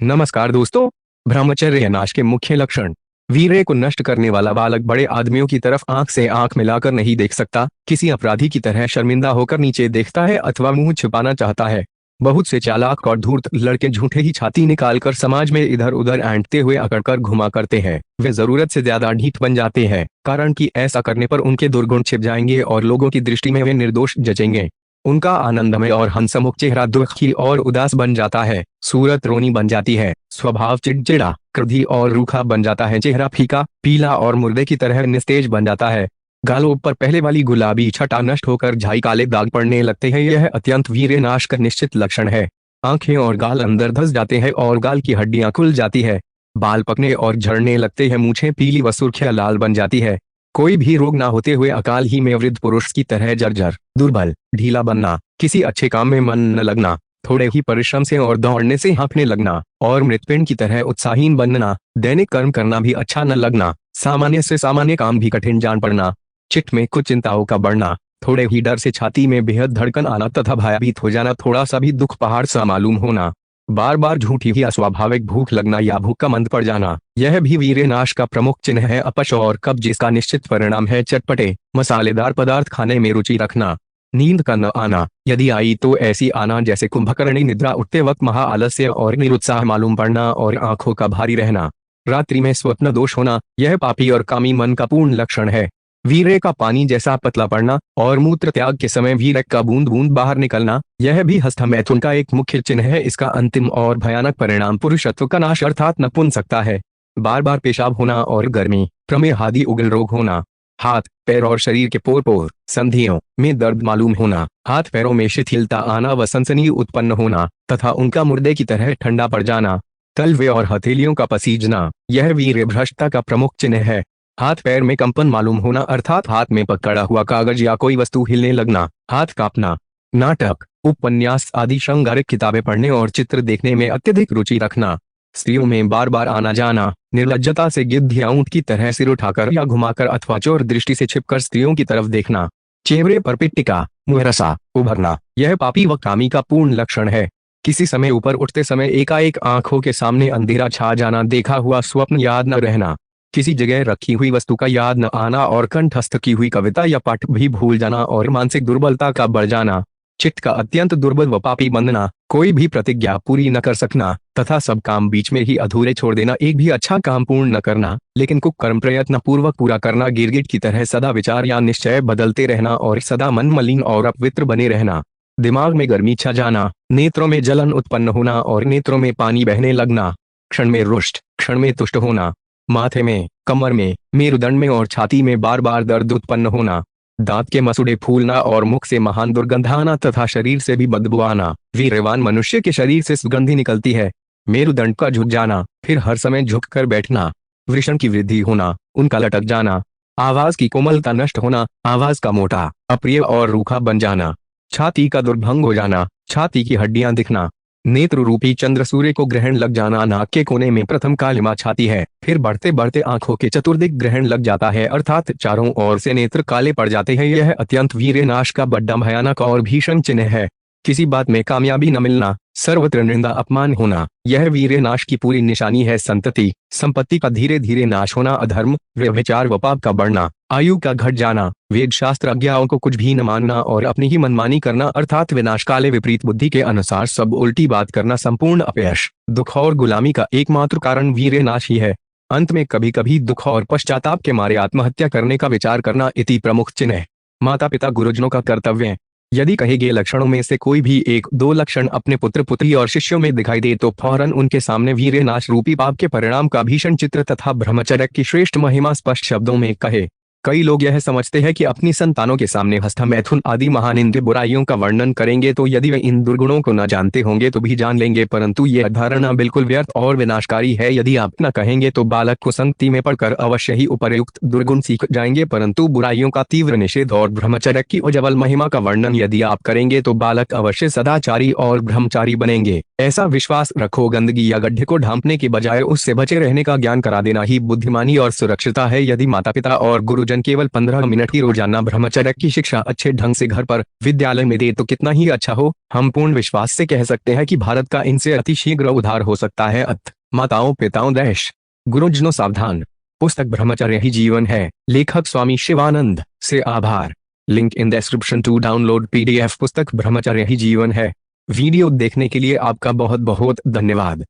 नमस्कार दोस्तों। ब्रह्मचर्य नाश के मुख्य लक्षण। वीर्य को नष्ट करने वाला बालक बड़े आदमियों की तरफ आंख से आंख मिलाकर नहीं देख सकता, किसी अपराधी की तरह शर्मिंदा होकर नीचे देखता है अथवा मुंह छिपाना चाहता है। बहुत से चालाक और धूर्त लड़के झूठे ही छाती निकालकर समाज में इधर उधर ऐंठते हुए अकड़कर घुमा करते हैं। वे जरूरत से ज्यादा ढीठ बन जाते हैं, कारण कि ऐसा करने पर उनके दुर्गुण छिप जाएंगे और लोगों की दृष्टि में वे निर्दोष जचेंगे। उनका आनंदमय और हंसमुख चेहरा दुखी और उदास बन जाता है, सूरत रोनी बन जाती है, स्वभाव चिड़चिड़ा, क्रोधी और रूखा बन जाता है, चेहरा फीका, पीला और मुर्दे की तरह निस्तेज बन जाता है। गालों पर पहले वाली गुलाबी छटा नष्ट होकर झाई काले दाग पड़ने लगते हैं। यह अत्यंत वीर्यनाश का निश्चित लक्षण है। आंखें और गाल अंदर धंस जाते हैं और गाल की हड्डियां खुल जाती है। बाल पकने और झड़ने लगते हैं, मूछें पीली व सुर्खियां लाल बन जाती है। कोई भी रोग ना होते हुए अकाल ही में वृद्ध पुरुष की तरह जर्जर, दुर्बल, ढीला बनना, किसी अच्छे काम में मन न लगना, थोड़े ही परिश्रम से और दौड़ने से हाँफने लगना और मृतपिंड की तरह उत्साहीन बनना, दैनिक कर्म करना भी अच्छा न लगना, सामान्य से सामान्य काम भी कठिन जान पड़ना, चित्त में कुछ चिंताओं का बढ़ना, थोड़े ही डर से छाती में बेहद धड़कन आना तथा भयभीत हो जाना, थोड़ा सा भी दुख पहाड़ सा मालूम होना, बार बार झूठी ही अस्वाभाविक भूख लगना या भूख का मंद पड़ जाना, यह भी वीर्यनाश का प्रमुख चिन्ह है। अपच और कब्ज जिसका निश्चित परिणाम है चटपटे मसालेदार पदार्थ खाने में रुचि रखना। नींद का न आना, यदि आई तो ऐसी आना जैसे कुंभकर्णी निद्रा उठते वक्त महा आलस्य और निरुत्साह मालूम पड़ना और आंखों का भारी रहना। रात्रि में स्वप्न दोष होना, यह पापी और कामी मन का पूर्ण लक्षण है। वीर्य का पानी जैसा पतला पड़ना और मूत्र त्याग के समय वीर्य का बूंद बूंद बाहर निकलना, यह भी हस्तमैथुन का एक मुख्य चिन्ह है। इसका अंतिम और भयानक परिणाम पुरुषत्व का नाश अर्थात नपुंसकता है। बार बार पेशाब होना और गर्मी, प्रमेह आदि उगल रोग होना। हाथ, पैर और शरीर के पोर पोर, संधियों में दर्द मालूम होना, हाथ पैरों में शिथिलता आना व सनसनी उत्पन्न होना तथा उनका मुर्दे की तरह ठंडा पड़ जाना। तलवे और हथेलियों का पसीजना, यह वीर्य भ्रष्टता का प्रमुख चिन्ह है। हाथ पैर में कंपन मालूम होना अर्थात हाथ में पकड़ा हुआ कागज या कोई वस्तु हिलने लगना, हाथ कांपना। नाटक, उपन्यास आदि श्रृंगारिक किताबें पढ़ने और चित्र देखने में अत्यधिक रुचि रखना। स्त्रियों में बार बार आना जाना, निर्लज्जता से गिद्ध या ऊंट की तरह सिर उठाकर या घुमाकर अथवा चोर दृष्टि से छिपकर स्त्रियों की तरफ देखना। चेहरे पर पिट्टिका, मुहरसा, उभरना, यह पापी व कामी का पूर्ण लक्षण है। किसी समय ऊपर उठते समय एकाएक आंखों के सामने अंधेरा छा जाना, देखा हुआ स्वप्न याद न रहना, किसी जगह रखी हुई वस्तु का याद न आना और कंठस्थ की हुई कविता या पाठ भी भूल जाना और मानसिक दुर्बलता का बढ़ जाना। चित्त का अत्यंत दुर्बल व पापी बनना, कोई भी प्रतिज्ञा पूरी न कर सकना तथा सब काम बीच में ही अधूरे छोड़ देना, एक भी अच्छा काम पूर्ण न करना लेकिन कुकर्म प्रयत्न पूर्वक पूरा करना, गिरगिट की तरह सदा विचार या निश्चय बदलते रहना और सदा मन मलिन और अपवित्र बने रहना। दिमाग में गर्मी छा जाना, नेत्रों में जलन उत्पन्न होना और नेत्रों में पानी बहने लगना। क्षण में रुष्ट, क्षण में तुष्ट होना। माथे में, कमर में, मेरुदंड में और छाती में बार बार दर्द उत्पन्न होना। दांत के मसूड़े फूलना और मुख से महान दुर्गंध आना तथा शरीर से भी बदबू आना। वीर्यवान मनुष्य के शरीर से सुगंधी निकलती है। मेरुदंड का झुक जाना, फिर हर समय झुककर बैठना। वृषण की वृद्धि होना, उनका लटक जाना। आवाज की कोमलता नष्ट होना, आवाज का मोटा, अप्रिय और रूखा बन जाना। छाती का दुर्भंग हो जाना, छाती की हड्डियां दिखना। नेत्र रूपी चंद्र सूर्य को ग्रहण लग जाना, नाक के कोने में प्रथम कालिमा छाती है, फिर बढ़ते बढ़ते आंखों के चतुर्दिक ग्रहण लग जाता है अर्थात चारों ओर से नेत्र काले पड़ जाते हैं। यह अत्यंत वीर्यनाश का बड़ा भयानक और भीषण चिन्ह है। किसी बात में कामयाबी न मिलना, सर्वत्र निंदा अपमान होना, यह वीर्यनाश की पूरी निशानी है। संतति, संपत्ति का धीरे धीरे नाश होना, अधर्म, व्यभिचार व पाप का बढ़ना, आयु का घट जाना, वेद शास्त्र आज्ञाओं को कुछ भी न मानना और अपनी ही मनमानी करना अर्थात विनाश काले विपरीत बुद्धि के अनुसार सब उल्टी बात करना, संपूर्ण अपयश, दुख और गुलामी का एकमात्र कारण वीर्यनाश ही है। अंत में कभी कभी दुख और पश्चाताप के मारे आत्महत्या करने का विचार करना इति प्रमुख चिन्ह। माता पिता गुरुजनों का कर्तव्य, यदि कहे गए लक्षणों में से कोई भी एक दो लक्षण अपने पुत्र पुत्री और शिष्यों में दिखाई दे तो फौरन उनके सामने वीर्यनाश रूपी पाप के परिणाम का भीषण चित्र तथा ब्रह्मचर्य की श्रेष्ठ महिमा स्पष्ट शब्दों में कहे। कई लोग यह समझते हैं कि अपनी संतानों के सामने हस्तमैथुन आदि महानिंद्य बुराइयों का वर्णन करेंगे तो यदि वे इन दुर्गुणों को न जानते होंगे तो भी जान लेंगे, परंतु यह धारणा बिल्कुल व्यर्थ और विनाशकारी है। यदि आप न कहेंगे तो बालक को संगति में पढ़कर अवश्य ही उपर्युक्त दुर्गुण सीख जाएंगे, परंतु बुराइयों का तीव्र निषेध और ब्रह्मचर्य की उज्ज्वल महिमा का वर्णन यदि आप करेंगे तो बालक अवश्य सदाचारी और ब्रह्मचारी बनेंगे। ऐसा विश्वास रखो, गंदगी या गड्ढे को ढांपने के बजाय उससे बचे रहने का ज्ञान करा देना ही बुद्धिमानी और सुरक्षिता है। यदि माता पिता और गुरुजन गार्जियन केवल 15 मिनट की रोजाना ब्रह्मचर्य की शिक्षा अच्छे ढंग से घर पर विद्यालय में दे तो कितना ही अच्छा हो। हम पूर्ण विश्वास से कह सकते हैं कि भारत का इनसे अतिशीघ्र उद्धार हो सकता है। माताओं पिताओं देश गुरुजनों सावधान। पुस्तक ब्रह्मचर्य ही जीवन है, लेखक स्वामी शिवानंद से आभार। Link in description to download PDF पुस्तक ब्रह्मचर्य ही जीवन है। वीडियो देखने के लिए आपका बहुत बहुत धन्यवाद।